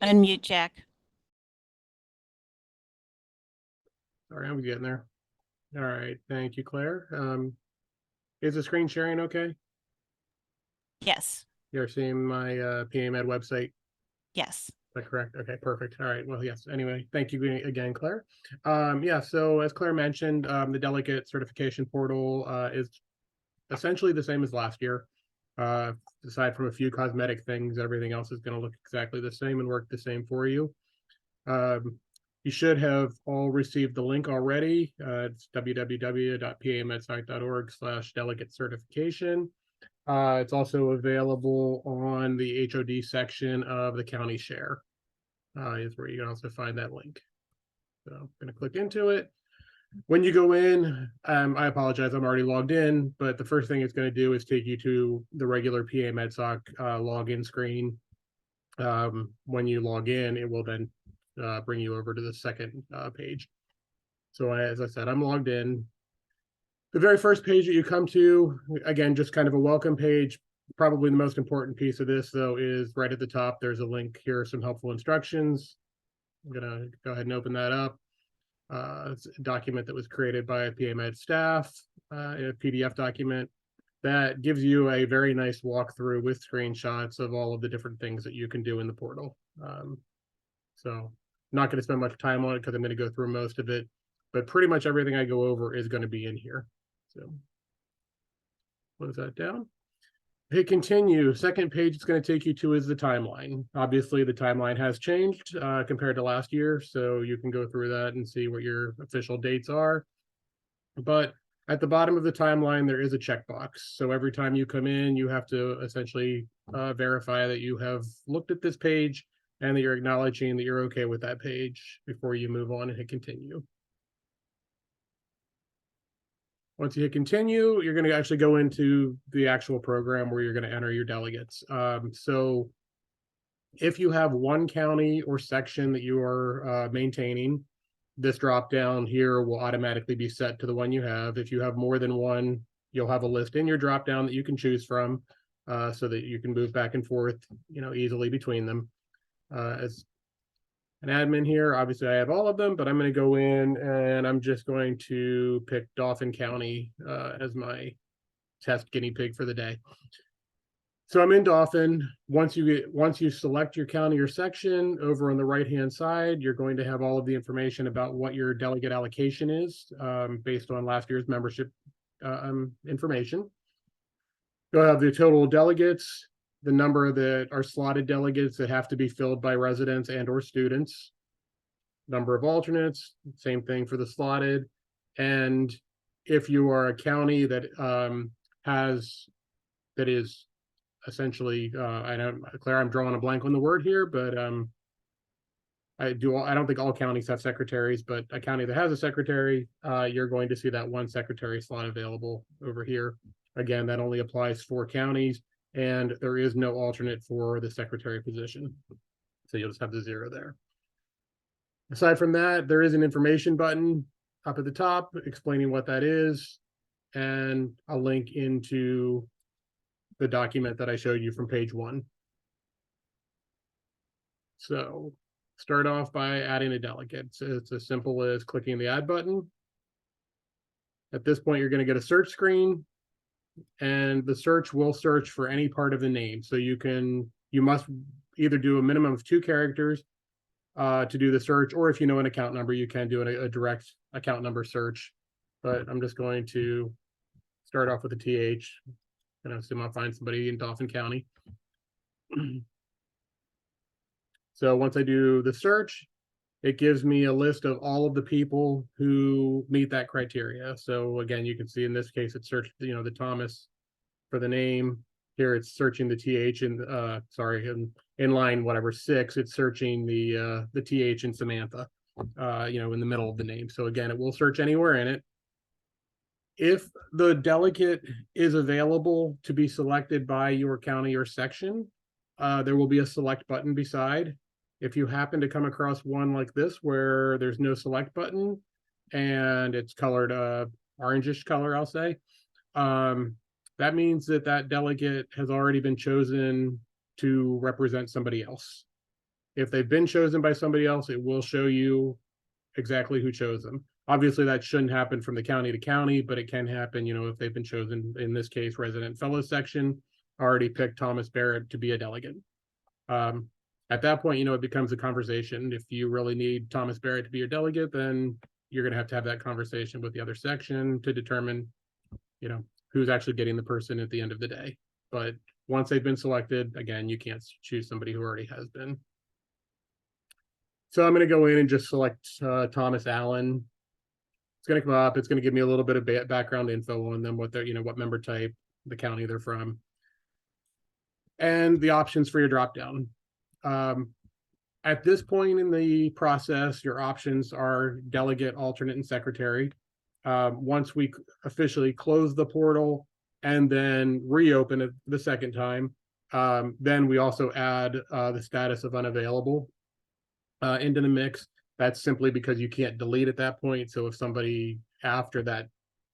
Unmute Jack. Sorry, I'm getting there. All right, thank you, Claire. Is the screen sharing okay? Yes. You're seeing my PAMed website? Yes. Is that correct? Okay, perfect. All right, well, yes. Anyway, thank you again, Claire. Yeah, so as Claire mentioned, the delegate certification portal is essentially the same as last year. Aside from a few cosmetic things, everything else is going to look exactly the same and work the same for you. You should have all received the link already. It's www.pamedpsych.org/delegate certification. It's also available on the HOD section of the county share, is where you can also find that link. So I'm going to click into it. When you go in, I apologize, I'm already logged in, but the first thing it's going to do is take you to the regular PA MedSoc login screen. When you log in, it will then bring you over to the second page. So as I said, I'm logged in. The very first page that you come to, again, just kind of a welcome page. Probably the most important piece of this, though, is right at the top. There's a link. Here are some helpful instructions. I'm going to go ahead and open that up. It's a document that was created by PAMed staff, a PDF document that gives you a very nice walkthrough with screenshots of all of the different things that you can do in the portal. So I'm not going to spend much time on it because I'm going to go through most of it, but pretty much everything I go over is going to be in here. So close that down. Hit continue. Second page it's going to take you to is the timeline. Obviously, the timeline has changed compared to last year, so you can go through that and see what your official dates are. But at the bottom of the timeline, there is a checkbox. So every time you come in, you have to essentially verify that you have looked at this page and that you're acknowledging that you're okay with that page before you move on and hit continue. Once you hit continue, you're going to actually go into the actual program where you're going to enter your delegates. So if you have one county or section that you are maintaining, this drop down here will automatically be set to the one you have. If you have more than one, you'll have a list in your drop down that you can choose from so that you can move back and forth, easily between them. As an admin here, obviously I have all of them, but I'm going to go in and I'm just going to pick Dauphin County as my test guinea pig for the day. So I'm in Dauphin. Once you select your county or section, over on the right-hand side, you're going to have all of the information about what your delegate allocation is based on last year's membership information. You'll have the total delegates, the number that are slotted delegates that have to be filled by residents and or students, number of alternates, same thing for the slotted. And if you are a county that is essentially, Claire, I'm drawing a blank on the word here, but I don't think all counties have secretaries, but a county that has a secretary, you're going to see that one secretary slot available over here. Again, that only applies for counties, and there is no alternate for the secretary position. So you'll just have the 0 there. Aside from that, there is an information button up at the top explaining what that is, and a link into the document that I showed you from page 1. So start off by adding a delegate. So it's as simple as clicking the add button. At this point, you're going to get a search screen, and the search will search for any part of the name. So you must either do a minimum of 2 characters to do the search, or if you know an account number, you can do a direct account number search. But I'm just going to start off with a TH, and I assume I'll find somebody in Dauphin County. So once I do the search, it gives me a list of all of the people who meet that criteria. So again, you can see in this case, it searched, the Thomas for the name. Here it's searching the TH in line, whatever, 6, it's searching the TH in Samantha, in the middle of the name. So again, it will search anywhere in it. If the delegate is available to be selected by your county or section, there will be a select button beside. If you happen to come across one like this where there's no select button and it's colored orangish color, I'll say, that means that delegate has already been chosen to represent somebody else. If they've been chosen by somebody else, it will show you exactly who chose them. Obviously, that shouldn't happen from the county to county, but it can happen, if they've been chosen. In this case, resident fellows section already picked Thomas Barrett to be a delegate. At that point, it becomes a conversation. If you really need Thomas Barrett to be your delegate, then you're going to have that conversation with the other section to determine, who's actually getting the person at the end of the day. But once they've been selected, again, you can't choose somebody who already has been. So I'm going to go in and just select Thomas Allen. It's going to come up. It's going to give me a little bit of background info on them, what they're, what member type, the county they're from, and the options for your dropdown. At this point in the process, your options are delegate, alternate, and secretary. Once we officially close the portal and then reopen it the second time, then we also add the status of unavailable into the mix. That's simply because you can't delete at that point. So if somebody after that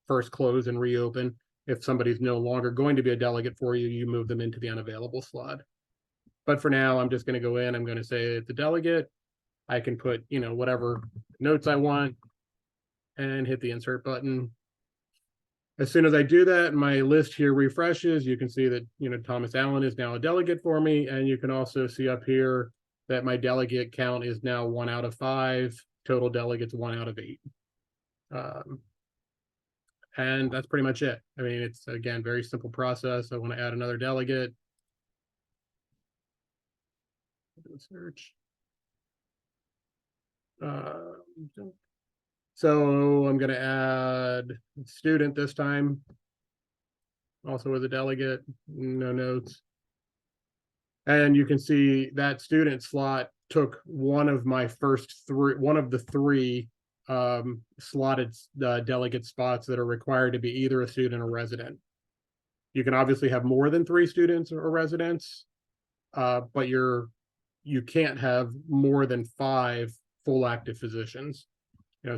first close and reopen, if somebody's no longer going to be a delegate for you, you move them into the unavailable slot. But for now, I'm just going to go in. I'm going to say it's a delegate. I can put, whatever notes I want and hit the insert button. As soon as I do that, my list here refreshes. You can see that, Thomas Allen is now a delegate for me. And you can also see up here that my delegate count is now 1 out of 5, total delegates 1 out of 8. And that's pretty much it. I mean, it's, again, very simple process. I want to add another delegate. Search. So I'm going to add a student this time. Also as a delegate, no notes. And you can see that student slot took one of the three slotted delegate spots that are required to be either a student or resident. You can obviously have more than 3 students or residents, but you can't have more than 5 full active physicians.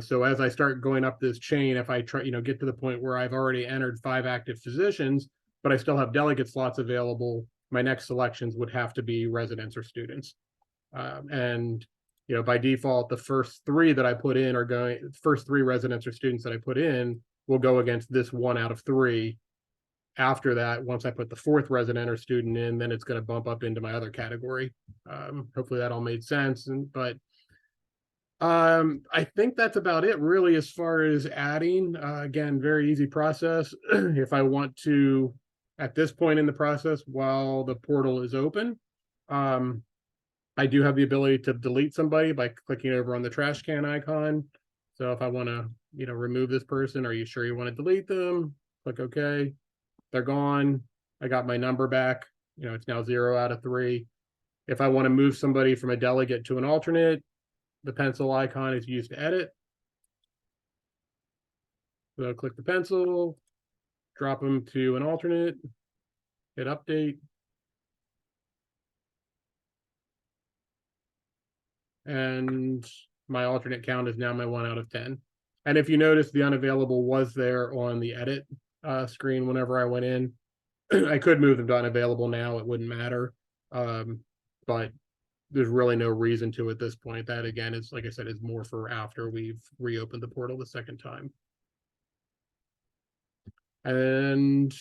So as I start going up this chain, if I try, get to the point where I've already entered 5 active physicians, but I still have delegate slots available, my next selections would have to be residents or students. And, by default, the first 3 that I put in first 3 residents or students that I put in will go against this 1 out of 3. After that, once I put the 4th resident or student in, then it's going to bump up into my other category. Hopefully that all made sense. But I think that's about it really as far as adding. Again, very easy process. If I want to, at this point in the process, while the portal is open, I do have the ability to delete somebody by clicking over on the trash can icon. So if I want to, remove this person, are you sure you want to delete them? Click OK. They're gone. I got my number back. It's now 0 out of 3. If I want to move somebody from a delegate to an alternate, the pencil icon is used to edit. So click the pencil, drop them to an alternate, hit update. And my alternate count is now my 1 out of 10. And if you notice, the unavailable was there on the edit screen whenever I went in. I could move them to unavailable now, it wouldn't matter. But there's really no reason to at this point. That, again, is, like I said, is more for after we've reopened the portal the second time. And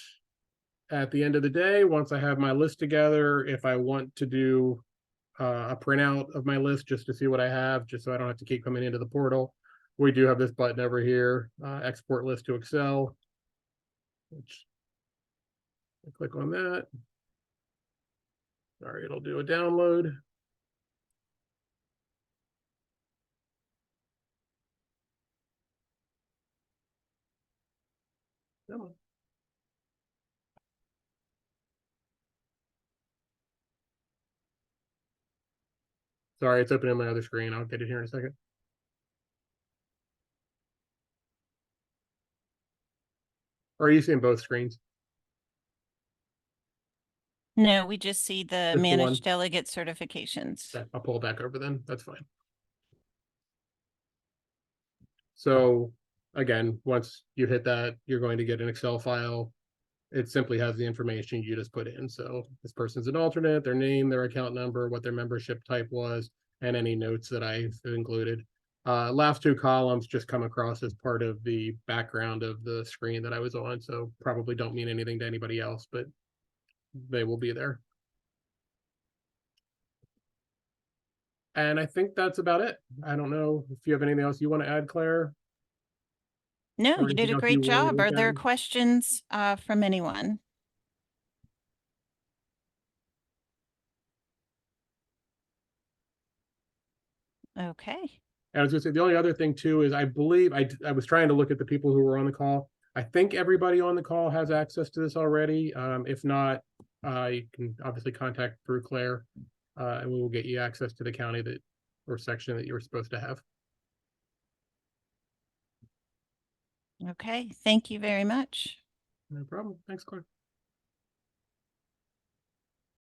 at the end of the day, once I have my list together, if I want to do a printout of my list just to see what I have, just so I don't have to keep coming into the portal, we do have this button over here, export list to Excel, which I click on that. Sorry, it'll do a download. Come on. Sorry, it's opening my other screen. I'll get it here in a second. Or are you seeing both screens? No, we just see the Just the one? managed delegate certifications. Okay, I'll pull it back over then. That's fine. So again, once you hit that, you're going to get an Excel file. it simply has the information you just put in. So this person's an alternate, their name, their account number, what their membership type was, and any notes that I've included. Last two columns just come across as part of the background of the screen that I was on, so probably don't mean anything to anybody else, but they will be there. And I think that's about it. I don't know if you have anything else you want to add, Claire? No, Or you did anything a else great you wanted to job. Are look there at? questions from anyone? Okay. And I was gonna say, the only other thing too is I believe I was trying to look at the people who were on the call. I think everybody on the call has access to this already. If not, you can obviously contact through Claire, and we will get you access to the county that or section that you were supposed to have. Okay. Thank you very much. No problem. Thanks, Claire.